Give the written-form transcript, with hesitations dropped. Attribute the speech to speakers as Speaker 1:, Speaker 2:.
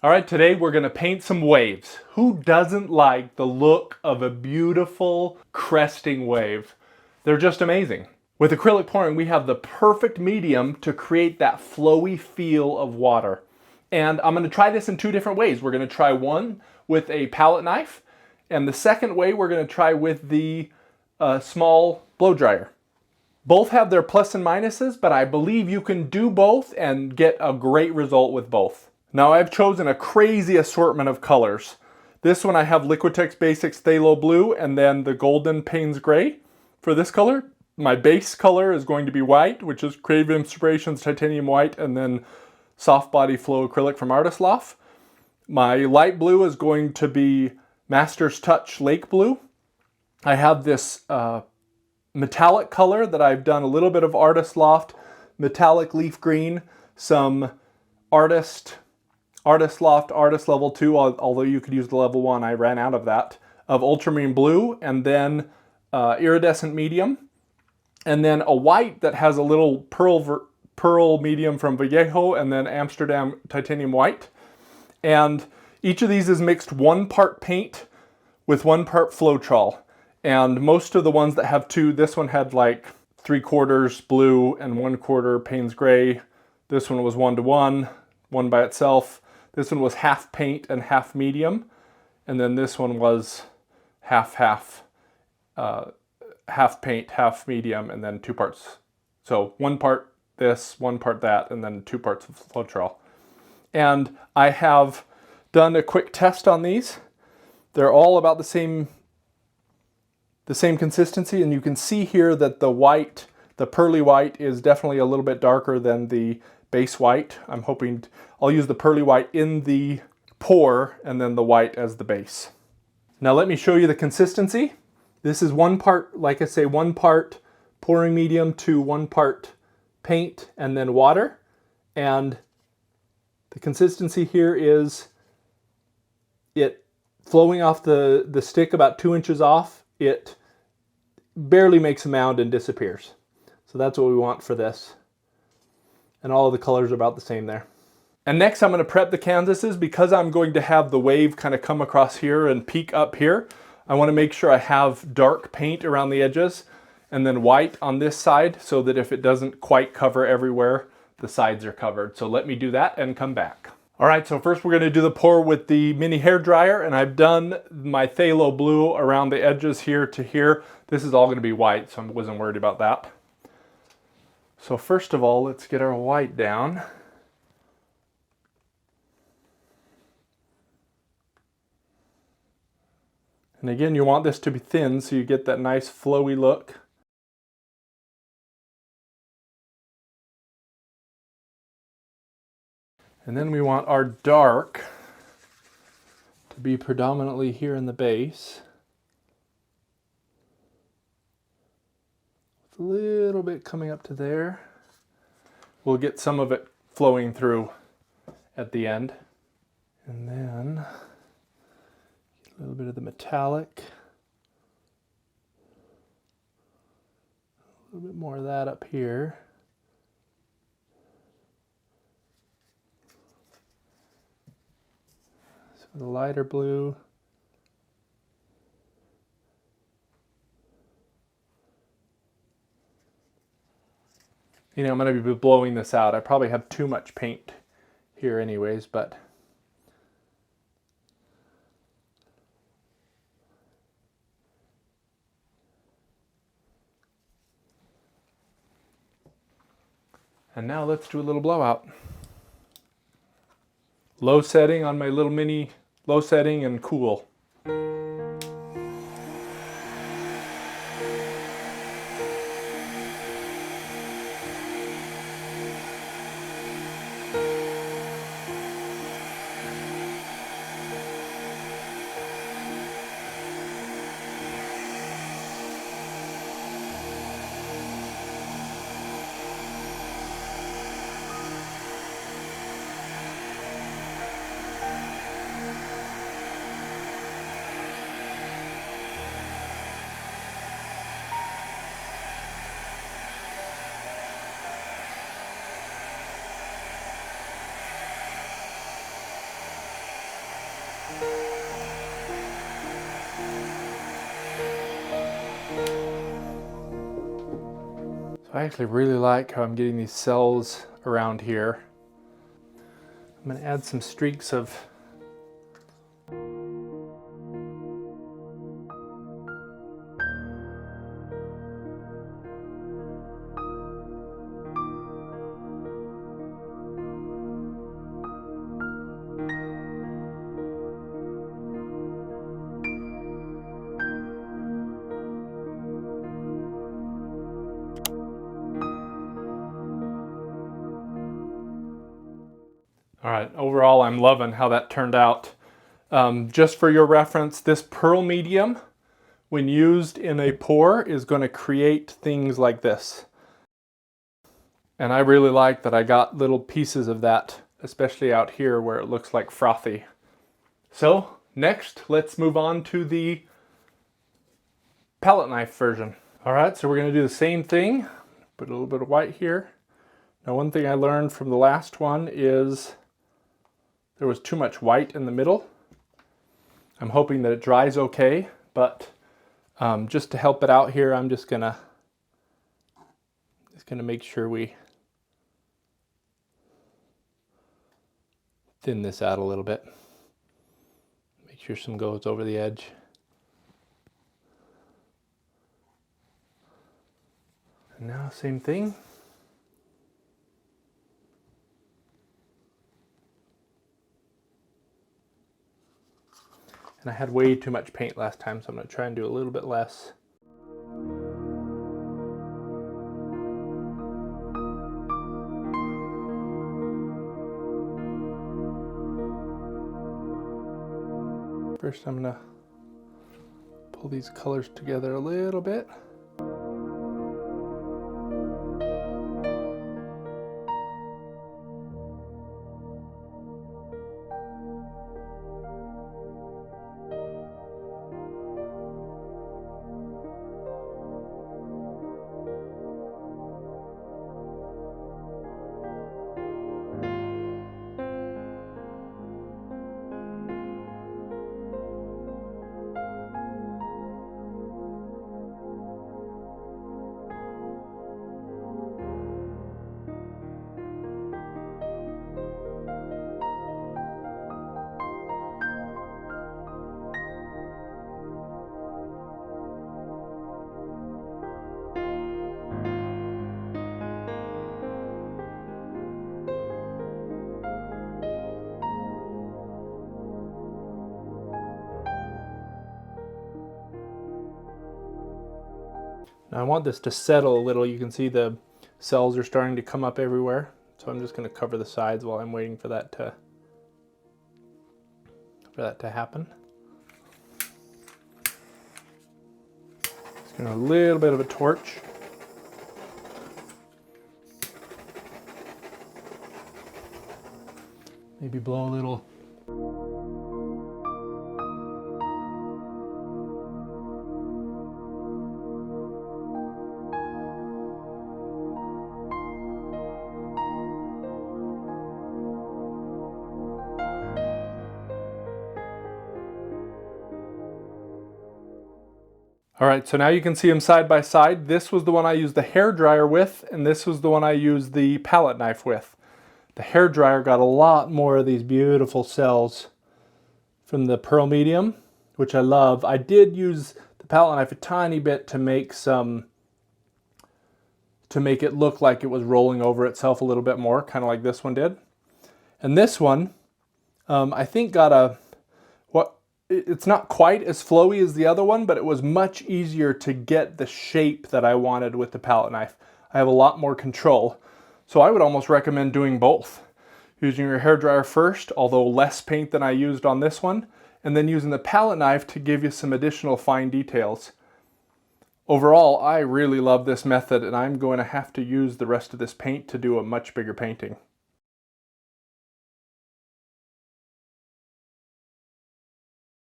Speaker 1: All right, today we're gonna paint some waves. Who doesn't like the look of a beautiful cresting wave? They're just amazing. With acrylic pouring, we have the perfect medium to create that flowy feel of water. And I'm gonna try this in two different ways. We're gonna try one with a palette knife, and the second way we're gonna try with the small blow dryer. Both have their plus and minuses, but I believe you can do both and get a great result with both. Now I've chosen a crazy assortment of colors. This one I have Liquitex Basics Phthalo Blue and then the golden Payne's Gray. For this color, my base color is going to be white, which is Creative Inspirations Titanium White, and then Soft Body Flow Acrylic from Loft. My light blue is going to be Master's Touch Lake Blue. I have this metallic color that I've done a little bit of Loft, metallic leaf green, some Artist Loft, Artist Level 2, although you could use the Level 1, I ran out of that, of Ultramarine Blue, and then Iridescent Medium, and then a white that has a little pearl medium from Whethere, and then Amsterdam Titanium White. And each of these is mixed 1 part paint with 1 part Floetrol. And most of the ones that have two, this one had like 3/4 blue and 1/4 Payne's Gray. This one was 1:1, one by itself. This one was half paint and half medium, and then this one was half paint, half medium, and then 2 parts. So 1 part this, 1 part that, and then 2 parts of Floetrol. And I have done a quick test on these. They're all about the same consistency, and you can see here that the white, the pearly white, is definitely a little bit darker than the base white. I'm hoping I'll use the pearly white in the pour and then the white as the base. Now let me show you the consistency. This is 1 part, like I say, 1 part pouring medium to 1 part paint and then water. And the consistency here is it flowing off the stick about 2 inches off. It barely makes a mound and disappears. So that's what we want for this. And all of the colors are about the same there. And next I'm going to prep the canvases. Because I'm going to have the wave kind of come across here and peak up here, I want to make sure I have dark paint around the edges and then white on this side so that if it doesn't quite cover everywhere, the sides are covered. So let me do that and come back. All right, so first we're going to do the pour with the mini hair dryer, and I've done my Phthalo Blue around the edges here to here. This is all going to be white, so I wasn't worried about that. So first of all, let's get our white down. And again, you want this to be thin so you get that nice flowy look. And then we want our dark to be predominantly here in the base. A little bit coming up to there. We'll get some of it flowing through at the end. And then a little bit of the metallic. A little bit more of that up here. So the lighter blue. You know, I'm going to be blowing this out. I probably have too much paint here anyways, but and now let's do a little blowout. Low setting on my little mini, low setting and cool. I actually really like how I'm getting these cells around here. I'm going to add some streaks of All right, overall I'm loving how that turned out. Just for your reference, this pearl medium, when used in a pour, is going to create things like this. And I really like that I got little pieces of that, especially out here where it looks like frothy. So next, let's move on to the palette knife version. All right, so we're going to do the same thing. Put a little bit of white here. Now, one thing I learned from the last one is there was too much white in the middle. I'm hoping that it dries okay, but just to help it out here, I'm just gonna make sure we thin this out a little bit. Make sure some goes over the edge. And now, same thing. And I had way too much paint last time, so I'm going to try and do a little bit less. First, I'm going to pull these colors together a little bit. Now I want this to settle a little. You can see the cells are starting to come up everywhere. So I'm just going to cover the sides while I'm waiting for that to happen. Just going to a little bit of a torch. Maybe blow a little. All right, so now you can see them side by side. This was the one I used the hair dryer with, and this was the one I used the palette knife with. The hair dryer got a lot more of these beautiful cells from the pearl medium, which I love. I did use the palette knife a tiny bit to make it look like it was rolling over itself a little bit more, kind of like this one did. And this one, I think got it's not quite as flowy as the other one, but it was much easier to get the shape that I wanted with the palette knife. I have a lot more control. So I would almost recommend doing both. Using your hairdryer first, although less paint than I used on this one, and then using the palette knife to give you some additional fine details. Overall, I really love this method, and I'm going to have to use the rest of this paint to do a much bigger painting.